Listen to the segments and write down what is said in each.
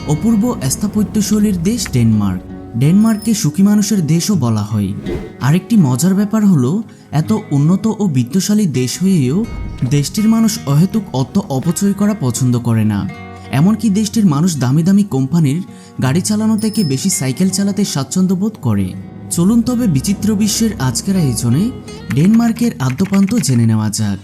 অপূর্ব স্থাপত্যশৈলীর দেশ ডেনমার্ক। ডেনমার্ককে সুখী মানুষের দেশও বলা হয়। আরেকটি মজার ব্যাপার হলো, এত উন্নত ও বিত্তশালী দেশ হয়েও দেশটির মানুষ অহেতুক অর্থ অপচয় করা পছন্দ করে না। এমনকি দেশটির মানুষ দামি দামি কোম্পানির গাড়ি চালানো থেকে বেশি সাইকেল চালাতে স্বাচ্ছন্দ্য বোধ করে। চলুন তবে বিচিত্র বিশ্বের আজকের আয়োজনে ডেনমার্কের আদ্যপ্রান্ত জেনে নেওয়া যাক।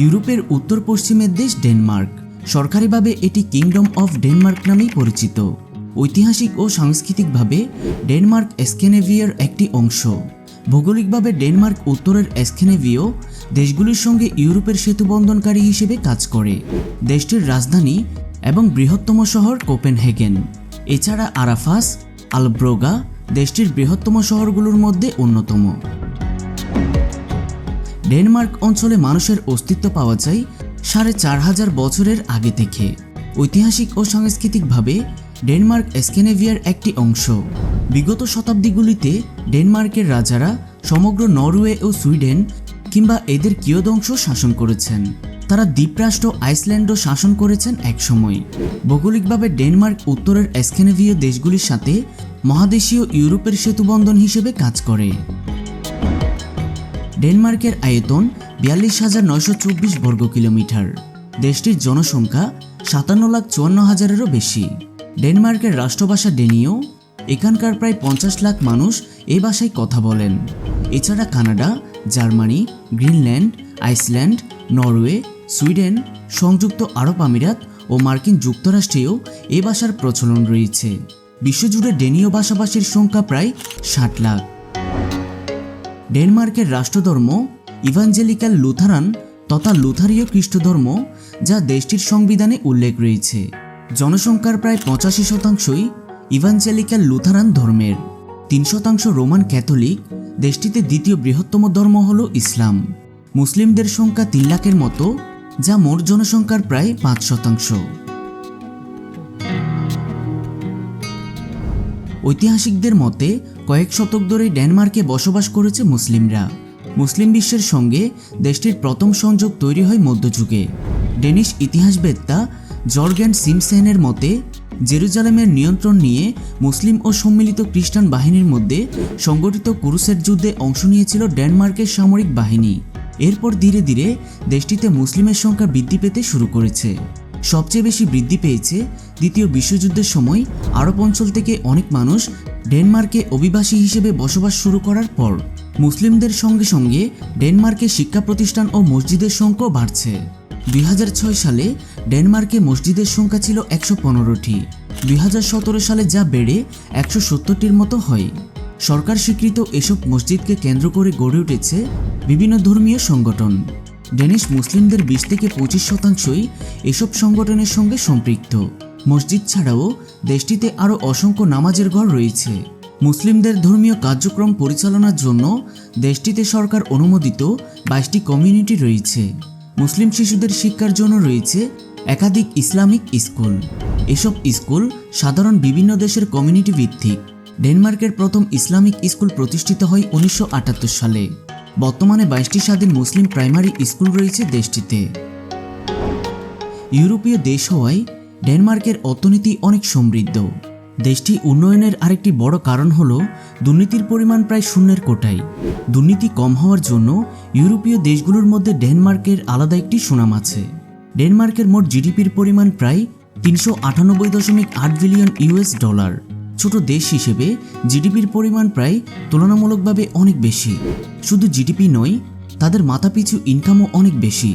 ইউরোপের উত্তর পশ্চিমের দেশ ডেনমার্ক। সরকারিভাবে এটি কিংডম অফ ডেনমার্ক নামেই পরিচিত। ঐতিহাসিক ও সাংস্কৃতিকভাবে ডেনমার্ক স্ক্যান্ডিনেভিয়ার একটি অংশ। ভৌগোলিকভাবে ডেনমার্ক উত্তরের স্ক্যান্ডিনেভীয় দেশগুলির সঙ্গে ইউরোপের সেতুবন্ধনকারী হিসেবে কাজ করে। দেশটির রাজধানী এবং বৃহত্তম শহর কোপেনহেগেন। এছাড়া আরাফাস, আলব্রোগা দেশটির বৃহত্তম শহরগুলোর মধ্যে অন্যতম। ডেনমার্ক অঞ্চলে মানুষের অস্তিত্ব পাওয়া যায় 4500 বছরের আগে থেকে। ঐতিহাসিক ও সাংস্কৃতিকভাবে ডেনমার্ক স্ক্যান্ডিনেভিয়ার একটি অংশ। বিগত শতাব্দীগুলিতে ডেনমার্কের রাজারা সমগ্র নরওয়ে ও সুইডেন কিংবা এদের কিয়দংশ শাসন করেছেন। তারা দ্বীপরাষ্ট্র আইসল্যান্ডও শাসন করেছেন একসময়। ভৌগোলিকভাবে ডেনমার্ক উত্তরের স্ক্যান্ডিনেভীয় দেশগুলির সাথে মহাদেশীয় ইউরোপের সেতুবন্ধন হিসেবে কাজ করে। ডেনমার্কের আয়তন 42,924 বর্গ কিলোমিটার। দেশটির জনসংখ্যা 57,54,000-এরও বেশি। ডেনমার্কের রাষ্ট্রভাষা ডেনীয়। এখানকার প্রায় 50 লাখ মানুষ এই ভাষায় কথা বলেন। এছাড়া Canada, Germany, Greenland, Iceland, Norway, Sweden, সংযুক্ত আরব আমিরাত ও মার্কিন যুক্তরাষ্ট্রেও এই ভাষার প্রচলন রয়েছে। বিশ্বজুড়ে ডেনীয় ভাষাভাষীর সংখ্যা প্রায় 60 লাখ। ডেনমার্কের রাষ্ট্রধর্ম ইভাঞ্জেলিক্যাল লুথারান তথা লুথারীয় খ্রিস্টধর্ম, যা দেশটির সংবিধানে উল্লেখ রয়েছে। জনসংখ্যার প্রায় 85%ই ইভাঞ্জেলিক্যাল লুথারান ধর্মের। 3% রোমান ক্যাথলিক। দেশটিতে দ্বিতীয় বৃহত্তম ধর্ম হল ইসলাম। মুসলিমদের সংখ্যা 3 লাখের মতো, যা মোট জনসংখ্যার প্রায় 5%। ঐতিহাসিকদের মতে কয়েক শতক ধরে ডেনমার্কে বসবাস করেছে মুসলিমরা। মুসলিম বিশ্বের সঙ্গে দেশটির প্রথম সংযোগ তৈরি হয় মধ্যযুগে। ডেনিশ ইতিহাসবেত্তা জর্গেন সিমসেনের মতে জেরুজালেমের নিয়ন্ত্রণ নিয়ে মুসলিম ও সম্মিলিত খ্রিস্টান বাহিনীর মধ্যে সংগঠিত ক্রুসেড যুদ্ধে অংশ নিয়েছিল ডেনমার্কের সামরিক বাহিনী। এরপর ধীরে ধীরে দেশটিতে মুসলিমের সংখ্যা বৃদ্ধি পেতে শুরু করেছে। সবচেয়ে বেশি বৃদ্ধি পেয়েছে দ্বিতীয় বিশ্বযুদ্ধের সময়। আরব অঞ্চল থেকে অনেক মানুষ ডেনমার্কে অভিবাসী হিসেবে বসবাস শুরু করার পর মুসলিমদের সঙ্গে সঙ্গে ডেনমার্কে শিক্ষা প্রতিষ্ঠান ও মসজিদের সংখ্যাও বাড়ছে। 2006 সালে ডেনমার্কে মসজিদের সংখ্যা ছিল 115টি। 2017 সালে যা বেড়ে 170টির মতো হয়। সরকার স্বীকৃত এসব মসজিদকে কেন্দ্র করে গড়ে উঠেছে বিভিন্ন ধর্মীয় সংগঠন। ডেনিশ মুসলিমদের 20 থেকে 25%ই এসব সংগঠনের সঙ্গে সম্পৃক্ত। মসজিদ ছাড়াও দেশটিতে আরও অসংখ্য নামাজের ঘর রয়েছে। মুসলিমদের ধর্মীয় কার্যক্রম পরিচালনার জন্য দেশটিতে সরকার অনুমোদিত 22টি কমিউনিটি রয়েছে। মুসলিম শিশুদের শিক্ষার জন্য রয়েছে একাধিক ইসলামিক স্কুল। এসব স্কুল সাধারণ বিভিন্ন দেশের কমিউনিটি ভিত্তিক। ডেনমার্কের প্রথম ইসলামিক স্কুল প্রতিষ্ঠিত হয় 1978 সালে। বর্তমানে 22টি স্বাধীন মুসলিম প্রাইমারি স্কুল রয়েছে দেশটিতে। ইউরোপীয় দেশ হওয়ায় ডেনমার্কের অর্থনীতি অনেক সমৃদ্ধ। দেশটি উন্নয়নের আরেকটি বড় কারণ হল দুর্নীতির পরিমাণ প্রায় শূন্যের কোটায়। দুর্নীতি কম হওয়ার জন্য ইউরোপীয় দেশগুলোর মধ্যে ডেনমার্কের আলাদা একটি সুনাম আছে। ডেনমার্কের মোট জিডিপির পরিমাণ প্রায় 398.8 বিলিয়ন ইউএস ডলার। ছোট দেশ হিসেবে জিডিপির পরিমাণ প্রায় তুলনামূলকভাবে অনেক বেশি। শুধু জিডিপি নয়, তাদের মাথাপিছু ইনকামও অনেক বেশি,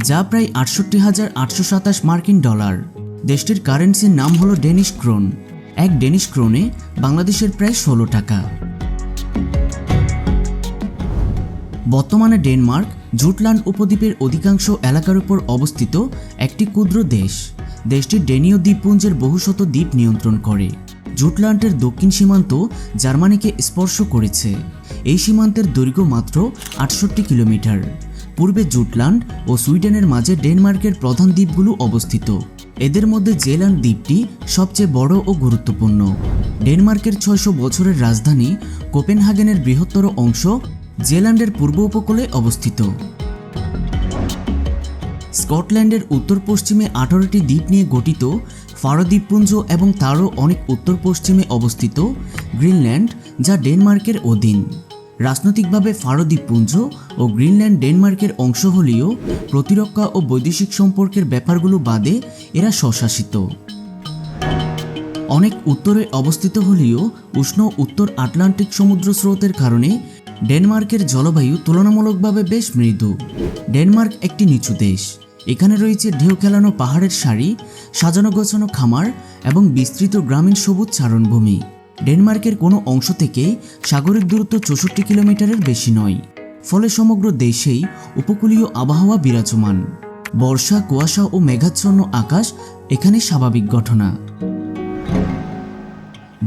যা প্রায় 68,827 মার্কিন ডলার। দেশটির কারেন্সির নাম হলো ডেনিশ ক্রোন। এক ডেনিশ ক্রোনে বাংলাদেশের প্রায় 16 টাকা। বর্তমানে ডেনমার্ক জুটল্যান্ড উপদ্বীপের অধিকাংশ এলাকার উপর অবস্থিত একটি ক্ষুদ্র দেশ। দেশটির ডেনীয় দ্বীপপুঞ্জের বহুশত দ্বীপ নিয়ন্ত্রণ করে। জুটল্যান্ডের দক্ষিণ সীমান্ত জার্মানিকে স্পর্শ করেছে। এই সীমান্তের দৈর্ঘ্য মাত্র 68 কিলোমিটার। পূর্বে জুটল্যান্ড ও সুইডেনের মাঝে ডেনমার্কের প্রধান দ্বীপগুলো অবস্থিত। এদের মধ্যে জেল্যান্ড দ্বীপটি সবচেয়ে বড় ও গুরুত্বপূর্ণ। ডেনমার্কের 600 বছরের রাজধানী কোপেনহাগেনের বৃহত্তর অংশ জেল্যান্ডের পূর্ব উপকূলে অবস্থিত। স্কটল্যান্ডের উত্তর পশ্চিমে 18টি দ্বীপ নিয়ে গঠিত ফারো দ্বীপপুঞ্জ এবং তারও অনেক উত্তর পশ্চিমে অবস্থিত গ্রিনল্যান্ড, যা ডেনমার্কের অধীন। রাজনৈতিকভাবে ফারো দ্বীপপুঞ্জ ও গ্রিনল্যান্ড ডেনমার্কের অংশ হলেও প্রতিরক্ষা ও বৈদেশিক সম্পর্কের ব্যাপারগুলো বাদে এরা স্বশাসিত। অনেক উত্তরে অবস্থিত হলেও উষ্ণ উত্তর আটলান্টিক সমুদ্র স্রোতের কারণে ডেনমার্কের জলবায়ু তুলনামূলকভাবে বেশ মৃদু। ডেনমার্ক একটি নিচু দেশ। এখানে রয়েছে ঢেউ খেলানো পাহাড়ের সারি, সাজানো গোছানো খামার এবং বিস্তৃত গ্রামীণ সবুজ চারণভূমি। ডেনমার্কের কোনো অংশ থেকে সাগরের দূরত্ব 64 কিলোমিটারের বেশি নয়, ফলে সমগ্র দেশেই উপকূলীয় আবহাওয়া বিরাজমান। বর্ষা, কুয়াশা ও মেঘাচ্ছন্ন আকাশ এখানে স্বাভাবিক ঘটনা।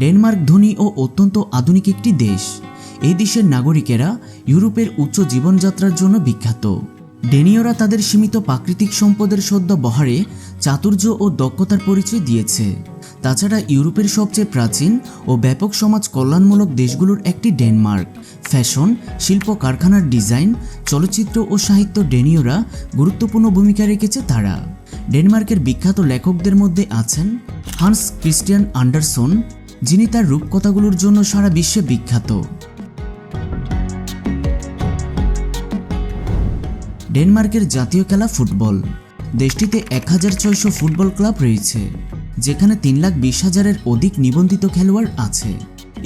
ডেনমার্ক ধনী ও অত্যন্ত আধুনিক একটি দেশ। এই দেশের নাগরিকেরা ইউরোপের উচ্চ জীবনযাত্রার জন্য বিখ্যাত। ডেনীয়রা তাদের সীমিত প্রাকৃতিক সম্পদের সদ্ব্যবহারে চাতুর্য ও দক্ষতার পরিচয় দিয়েছে। তাছাড়া ইউরোপের সবচেয়ে প্রাচীন ও ব্যাপক সমাজ কল্যাণমূলক দেশগুলোর একটি ডেনমার্ক। ফ্যাশন, শিল্প কারখানার ডিজাইন, চলচ্চিত্র ও সাহিত্য ডেনীয়রা গুরুত্বপূর্ণ ভূমিকা রেখেছে তারা। ডেনমার্কের বিখ্যাত লেখকদের মধ্যে আছেন হান্স ক্রিস্টিয়ান আন্ডারসন, যিনি তার রূপকথাগুলোর জন্য সারা বিশ্বে বিখ্যাত। ডেনমার্কের জাতীয় খেলা ফুটবল। দেশটিতে 1600 ফুটবল ক্লাব রয়েছে, যেখানে 3,20,000-এর অধিক নিবন্ধিত খেলোয়াড় আছে।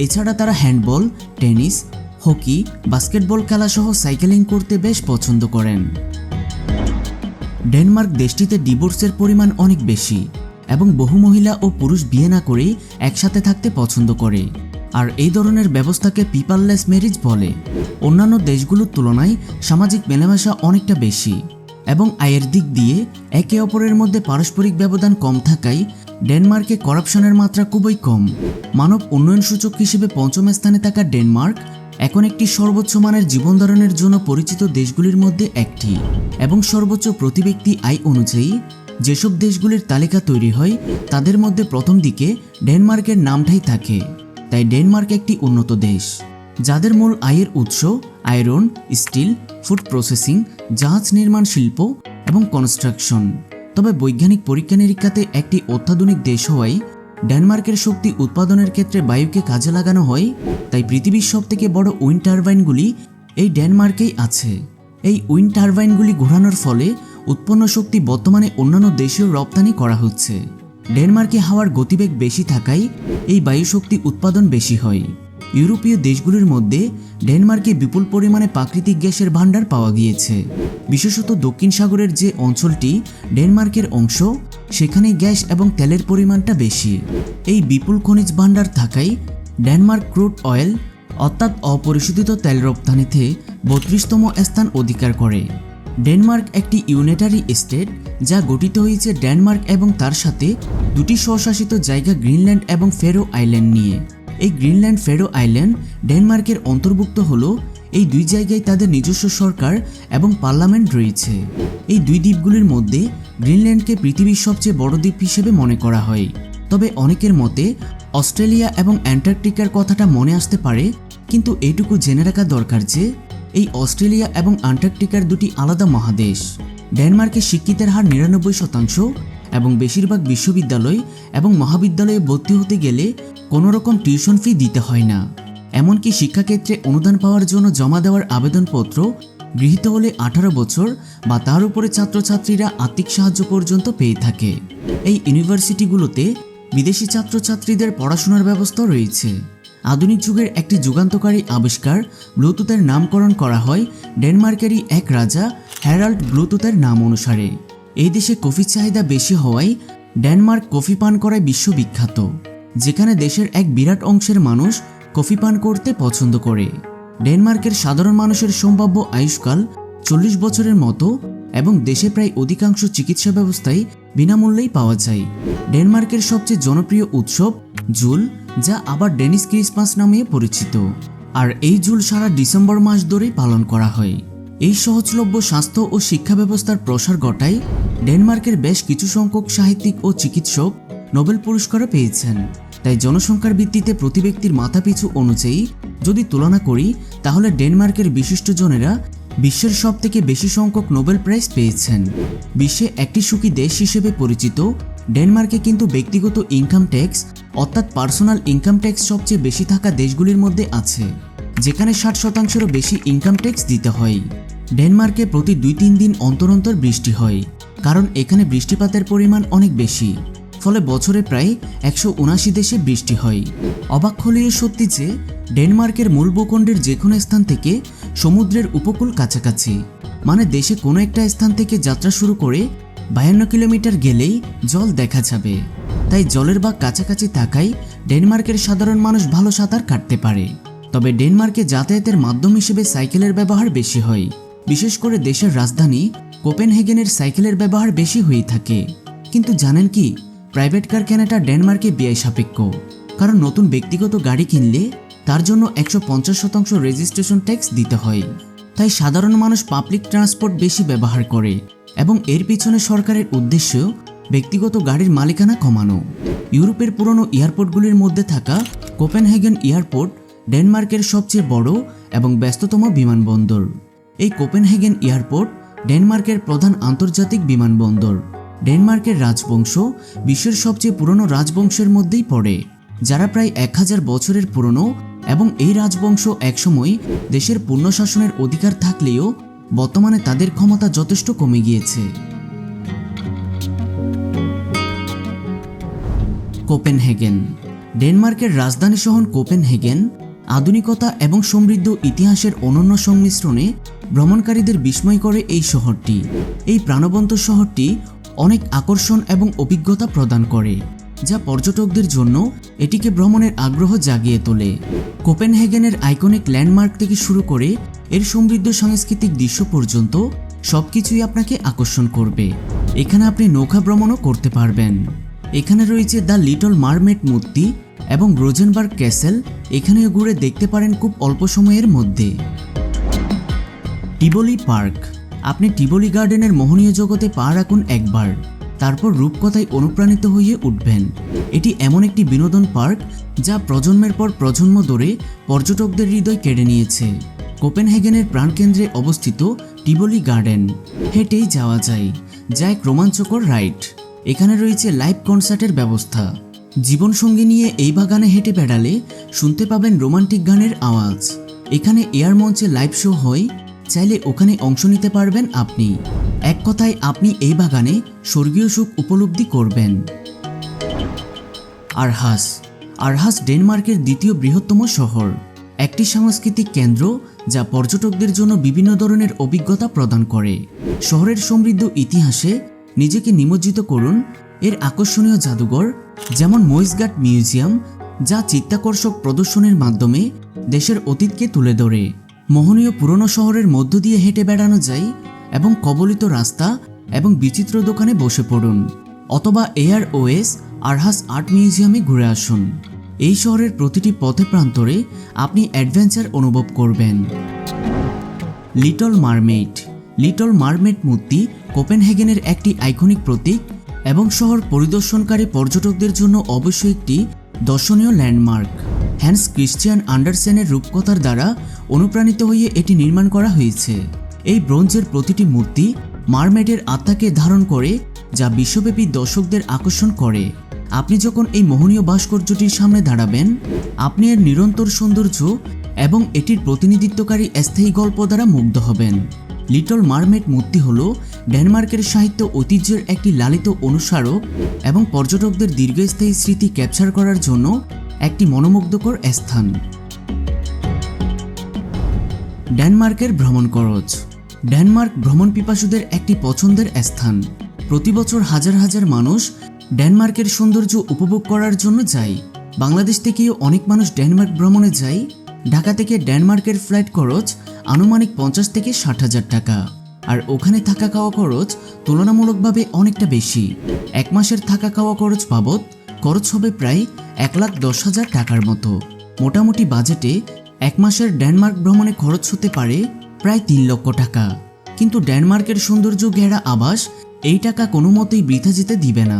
এছাড়া তারা হ্যান্ডবল, টেনিস, হকি, বাস্কেটবল খেলাসহ সাইকেলিং করতে বেশ পছন্দ করেন। ডেনমার্ক দেশটিতে ডিভোর্সের পরিমাণ অনেক বেশি এবং বহু মহিলা ও পুরুষ বিয়ে না করেই একসাথে থাকতে পছন্দ করে, আর এই ধরনের ব্যবস্থাকে পিপারলেস ম্যারেজ বলে। অন্যান্য দেশগুলোর তুলনায় সামাজিক মেলামেশা অনেকটা বেশি এবং আয়ের দিক দিয়ে একে অপরের মধ্যে পারস্পরিক ব্যবধান কম থাকায় ডেনমার্কে করাপশনের মাত্রা খুবই কম। মানব উন্নয়ন সূচক হিসেবে 5ম স্থানে থাকা ডেনমার্ক এখন একটি সর্বোচ্চ মানের জীবনধারণের জন্য পরিচিত দেশগুলির মধ্যে একটি, এবং সর্বোচ্চ প্রতি ব্যক্তি আয় অনুযায়ী যেসব দেশগুলির তালিকা তৈরি হয় তাদের মধ্যে প্রথম দিকে ডেনমার্কের নামটাই থাকে। তাই ডেনমার্ক একটি উন্নত দেশ, যাদের মূল আয়ের উৎস আয়রন, স্টিল, ফুড প্রসেসিং, জাহাজ নির্মাণ শিল্প এবং কনস্ট্রাকশন। তবে বৈজ্ঞানিক পরীক্ষা নিরীক্ষাতে একটি অত্যাধুনিক দেশ হওয়ায় ডেনমার্কের শক্তি উৎপাদনের ক্ষেত্রে বায়ুকে কাজে লাগানো হয়। তাই পৃথিবীর সবথেকে বড় উইন্ড টারবাইনগুলি এই ডেনমার্কেই আছে। এই উইন্ড টারবাইনগুলি ঘোরানোর ফলে উৎপন্ন শক্তি বর্তমানে অন্যান্য দেশেও রপ্তানি করা হচ্ছে। ডেনমার্কে হাওয়ার গতিবেগ বেশি থাকায় এই বায়ু শক্তি উৎপাদন বেশি হয়। ইউরোপীয় দেশগুলির মধ্যে ডেনমার্কে বিপুল পরিমাণে প্রাকৃতিক গ্যাসের ভাণ্ডার পাওয়া গিয়েছে। বিশেষত দক্ষিণ সাগরের যে অঞ্চলটি ডেনমার্কের অংশ, সেখানে গ্যাস এবং তেলের পরিমাণটা বেশি। এই বিপুল খনিজ ভাণ্ডার থাকায় ডেনমার্ক ক্রুড অয়েল অর্থাৎ অপরিশোধিত তেল রপ্তানিতে 32তম স্থান অধিকার করে। ডেনমার্ক একটি ইউনিটারি স্টেট, যা গঠিত হয়েছে ডেনমার্ক এবং তার সাথে দুটি স্বশাসিত জায়গা গ্রিনল্যান্ড এবং ফেরো আইল্যান্ড নিয়ে। এই গ্রিনল্যান্ড ফেরো আইল্যান্ড ডেনমার্কের অন্তর্ভুক্ত হলো। এই দুই জায়গায় তাদের নিজস্ব সরকার এবং পার্লামেন্ট রয়েছে। এই দুই দ্বীপগুলির মধ্যে গ্রিনল্যান্ডকে পৃথিবীর সবচেয়ে বড় দ্বীপ হিসেবে মনে করা হয়। তবে অনেকের মতে অস্ট্রেলিয়া এবং অ্যান্টার্কটিকার কথাটা মনে আসতে পারে, কিন্তু এইটুকু জেনে রাখা দরকার যে এই অস্ট্রেলিয়া এবং অ্যান্টার্কটিকার দুটি আলাদা মহাদেশ। ডেনমার্কে শিক্ষিতের হার 99% এবং বেশিরভাগ বিশ্ববিদ্যালয় এবং মহাবিদ্যালয়ে ভর্তি হতে গেলে কোনো রকম টিউশন ফি দিতে হয় না। এমনকি শিক্ষাক্ষেত্রে অনুদান পাওয়ার জন্য জমা দেওয়ার আবেদনপত্র গৃহীত হলে 18 বছর বা তার উপরে ছাত্রছাত্রীরা আর্থিক সাহায্য পর্যন্ত পেয়ে থাকে। এই ইউনিভার্সিটিগুলোতে বিদেশি ছাত্রছাত্রীদের পড়াশোনার ব্যবস্থা রয়েছে। আধুনিক যুগের একটি যুগান্তকারী আবিষ্কার ব্লুটুথের নামকরণ করা হয় ডেনমার্কেরই এক রাজা হ্যারাল্ড ব্লুটুথের নাম অনুসারে। এই দেশে কফির চাহিদা বেশি হওয়ায় ডেনমার্ক কফি পান করায় বিশ্ববিখ্যাত, যেখানে দেশের এক বিরাট অংশের মানুষ কফি পান করতে পছন্দ করে। ডেনমার্কের সাধারণ মানুষের সম্ভাব্য আয়ুষ্কাল 40 বছরের মতো এবং দেশে প্রায় অধিকাংশ চিকিৎসা ব্যবস্থাই বিনামূল্যেই পাওয়া যায়। ডেনমার্কের সবচেয়ে জনপ্রিয় উৎসব জুল, যা আবার ডেনিশ ক্রিসমাস নামে পরিচিত। আর এই জুল সারা ডিসেম্বর মাস ধরেই পালন করা হয়। এই সহজলভ্য স্বাস্থ্য ও শিক্ষা ব্যবস্থার প্রসার ঘটায় ডেনমার্কের বেশ কিছু সংখ্যক সাহিত্যিক ও চিকিৎসক নোবেল পুরস্কারও পেয়েছেন। তাই জনসংখ্যার ভিত্তিতে প্রতি ব্যক্তির মাথাপিছু অনুযায়ী যদি তুলনা করি, তাহলে ডেনমার্কের বিশিষ্টজনেরা বিশ্বের সবথেকে বেশি সংখ্যক নোবেল প্রাইজ পেয়েছেন। বিশ্বে একটি সুখী দেশ হিসেবে পরিচিত ডেনমার্কে কিন্তু ব্যক্তিগত ইনকাম ট্যাক্স অর্থাৎ পার্সোনাল ইনকাম ট্যাক্স সবচেয়ে বেশি থাকা দেশগুলির মধ্যে আছে, যেখানে 60%-এরও বেশি ইনকাম ট্যাক্স দিতে হয়। ডেনমার্কে প্রতি 2-3 দিন অন্তর অন্তর বৃষ্টি হয়, কারণ এখানে বৃষ্টিপাতের পরিমাণ অনেক বেশি, ফলে বছরে প্রায় 179 দেশে বৃষ্টি হয়। অবাক হলেও সত্যি যে ডেনমার্কের মূল ভূখণ্ডের যে কোনো স্থান থেকে সমুদ্রের উপকূল কাছাকাছি, মানে দেশে কোনো একটা স্থান থেকে যাত্রা শুরু করে 52 কিলোমিটার গেলেই জল দেখা যাবে। তাই জলের বা কাছাকাছি থাকায় ডেনমার্কের সাধারণ মানুষ ভালো সাঁতার কাটতে পারে। তবে ডেনমার্কে যাতায়াতের মাধ্যম হিসেবে সাইকেলের ব্যবহার বেশি হয়, বিশেষ করে দেশের রাজধানী কোপেনহেগেনের সাইকেলের ব্যবহার বেশি হয়ে থাকে। কিন্তু জানেন কি, প্রাইভেট কার কেনাটা ডেনমার্কে ব্যয় সাপেক্ষ, কারণ নতুন ব্যক্তিগত গাড়ি কিনলে তার জন্য 150% রেজিস্ট্রেশন ট্যাক্স দিতে হয়। তাই সাধারণ মানুষ পাবলিক ট্রান্সপোর্ট বেশি ব্যবহার করে এবং এর পিছনে সরকারের উদ্দেশ্য ব্যক্তিগত গাড়ির মালিকানা কমানো। ইউরোপের পুরনো এয়ারপোর্টগুলির মধ্যে থাকা কোপেনহেগেন এয়ারপোর্ট ডেনমার্কের সবচেয়ে বড় এবং ব্যস্ততম বিমানবন্দর। এই কোপেনহেগেন এয়ারপোর্ট ডেনমার্কের প্রধান আন্তর্জাতিক বিমানবন্দর। ডেনমার্কের রাজবংশ বিশ্বের সবচেয়ে পুরনো রাজবংশের মধ্যেই পড়ে, যারা প্রায় 1000 বছরের পুরনো, এবং এই রাজবংশ একসময় দেশের পূর্ণ শাসনের অধিকার থাকলেও বর্তমানে তাদের ক্ষমতা যথেষ্ট কমে গিয়েছে। কোপেনহেগেন ডেনমার্কের রাজধানী শহর কোপেনহেগেন আধুনিকতা এবং সমৃদ্ধ ইতিহাসের অনন্য সংমিশ্রণে ভ্রমণকারীদের বিস্ময় করে। এই শহরটি, এই প্রাণবন্ত শহরটি অনেক আকর্ষণ এবং অভিজ্ঞতা প্রদান করে, যা পর্যটকদের জন্য এটিকে ভ্রমণের আগ্রহ জাগিয়ে তোলে। কোপেনহেগেনের আইকনিক ল্যান্ডমার্ক থেকে শুরু করে এর সমৃদ্ধ সাংস্কৃতিক দৃশ্য পর্যন্ত সবকিছুই আপনাকে আকর্ষণ করবে। এখানে আপনি নৌকা ভ্রমণও করতে পারবেন। এখানে রয়েছে দ্য লিটল মারমেড মূর্তি এবং রোজেনবার্গ ক্যাসেল, এখানেও ঘুরে দেখতে পারেন খুব অল্প সময়ের মধ্যে। টিবলি পার্ক, আপনি টিবলি গার্ডেনের মোহনীয় জগতে পা রাখুন একবার, তারপর রূপকথায় অনুপ্রাণিত হয়ে উঠবেন। এটি এমন একটি বিনোদন পার্ক যা প্রজন্মের পর প্রজন্ম ধরে পর্যটকদের হৃদয় কেড়ে নিয়েছে। কোপেনহেগেনের প্রাণকেন্দ্রে অবস্থিত টিবলি গার্ডেন হেঁটেই যাওয়া যায়, যা এক রোমাঞ্চকর রাইড। এখানে রয়েছে লাইভ কনসার্টের ব্যবস্থা। জীবনসঙ্গী নিয়ে এই বাগানে হেঁটে বেড়ালে শুনতে পাবেন রোমান্টিক গানের আওয়াজ। এখানে এয়ার মঞ্চে লাইভ শো হয়, চাইলে ওখানে অংশ নিতে পারবেন আপনি। এক কথায় আপনি এই বাগানে স্বর্গীয় সুখ উপলব্ধি করবেন। আরহাস ডেনমার্কের দ্বিতীয় বৃহত্তম শহর, একটি সাংস্কৃতিক কেন্দ্র যা পর্যটকদের জন্য বিভিন্ন ধরনের অভিজ্ঞতা প্রদান করে। শহরের সমৃদ্ধ ইতিহাসে নিজেকে নিমজ্জিত করুন। এর আকর্ষণীয় জাদুঘর যেমন মইসগাট মিউজিয়াম, যা চিত্তাকর্ষক প্রদর্শনীর মাধ্যমে দেশের অতীতকে তুলে ধরে। মোহনীয় পুরনো শহরের মধ্য দিয়ে হেঁটে বেড়ানো যায় এবং কবলিত রাস্তা এবং বিচিত্র দোকানে বসে পড়ুন, অথবা AROS আরহাস আর্ট মিউজিয়ামে ঘুরে আসুন। এই শহরের প্রতিটি পথে প্রান্তরে আপনি অ্যাডভেঞ্চার অনুভব করবেন। লিটল মারমেড মূর্তি কোপেনহেগেনের একটি আইকনিক প্রতীক এবং শহর পরিদর্শনকারী পর্যটকদের জন্য অবশ্যই একটি দর্শনীয় ল্যান্ডমার্ক। হ্যান্স ক্রিশ্চিয়ান আন্ডারসেনের রূপকথার দ্বারা অনুপ্রাণিত হয়ে এটি নির্মাণ করা হয়েছে। এই ব্রোঞ্জের প্রতিটি মূর্তি মারমেডের আত্মাকে ধারণ করে, যা বিশ্বব্যাপী দর্শকদের আকর্ষণ করে। আপনি যখন এই মোহনীয় ভাস্কর্যটির সামনে দাঁড়াবেন, আপনি এর নিরন্তর সৌন্দর্য এবং এটির প্রতিনিধিত্বকারী স্থায়ী গল্প দ্বারা মুগ্ধ হবেন। লিটল মারমেড মূর্তি হল ডেনমার্কের সাহিত্য ঐতিহ্যের একটি লালিত অনুস্মারক এবং পর্যটকদের দীর্ঘস্থায়ী স্মৃতি ক্যাপচার করার জন্য একটি মনোমুগ্ধকর স্থান। ডেনমার্কের ভ্রমণ খরচ। ডেনমার্ক ভ্রমণ পিপাসুদের একটি পছন্দের স্থান। প্রতি বছর হাজার হাজার মানুষ ডেনমার্কের সৌন্দর্য উপভোগ করার জন্য যায়। বাংলাদেশ থেকেও অনেক মানুষ ডেনমার্ক ভ্রমণে যায়। ঢাকা থেকে ডেনমার্কের ফ্লাইট খরচ আনুমানিক 50 থেকে 60,000 টাকা, আর ওখানে থাকা খাওয়া খরচ তুলনামূলকভাবে অনেকটা বেশি। এক মাসের থাকা খাওয়া খরচ বাবদ খরচ হবে প্রায় 1,10,000 টাকার মতো। মোটামুটি বাজেটে এক মাসের ডেনমার্ক ভ্রমণে খরচ হতে পারে প্রায় 3 লক্ষ টাকা। কিন্তু ডেনমার্কের সৌন্দর্য ঘেরা আবাস এই টাকা কোনো মতেই বৃথা যেতে দিবে না।